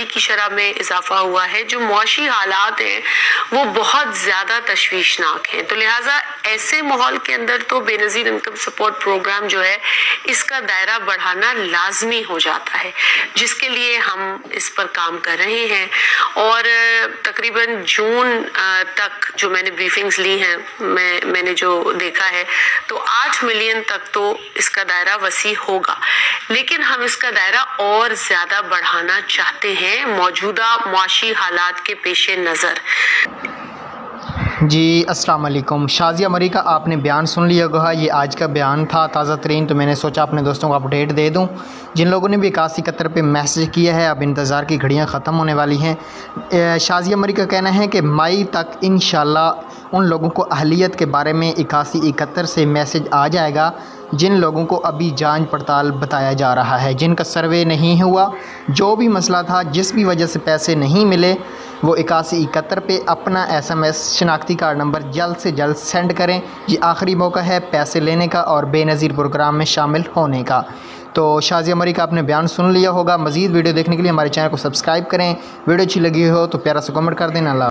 की शरह में इजाफा हुआ है, जो मुआशी हालात हैं वो बहुत ज़्यादा तशवीशनाक हैं। तो लिहाजा ऐसे माहौल के अंदर तो बेनज़ीर इनकम सपोर्ट प्रोग्राम जो है इसका दायरा बढ़ाना लाजमी हो जाता है, जिसके लिए हम इस पर काम कर रहे हैं। और तकरीबन जून तक जो मैंने ब्रीफिंग्स ली हैं, मैंने जो देखा है तो 8 मिलियन तक तो इसका दायरा वसी होगा, लेकिन हम इसका दायरा और ज़्यादा बढ़ाना चाहते हैं मौजूदा मुआशी हालात के पेश नज़र। जी अस्सलाम वालेकुम। शाज़िया मरी का आपने बयान सुन लिया होगा, ये आज का बयान था ताज़ा तरीन, तो मैंने सोचा अपने दोस्तों को अपडेट दे दूं। जिन लोगों ने भी 8171 पे मैसेज किया है, अब इंतज़ार की घड़ियां ख़त्म होने वाली हैं। शाज़िया मरी का कहना है कि मई तक इंशाल्लाह उन लोगों को अहलियत के बारे में 8171 से मैसेज आ जाएगा जिन लोगों को अभी जांच पड़ताल बताया जा रहा है, जिनका सर्वे नहीं हुआ, जो भी मसला था, जिस भी वजह से पैसे नहीं मिले, वो 8171 पे अपना SMS शनाख्ती कार्ड नंबर जल्द से जल्द सेंड करें। ये आखिरी मौका है पैसे लेने का और बेनज़ीर प्रोग्राम में शामिल होने का। तो शाज़िया मरी का आपने बयान सुन लिया होगा। मज़ीद वीडियो देखने के लिए हमारे चैनल को सब्सक्राइब करें। वीडियो अच्छी लगी हो तो प्यारा सा कमेंट कर देना।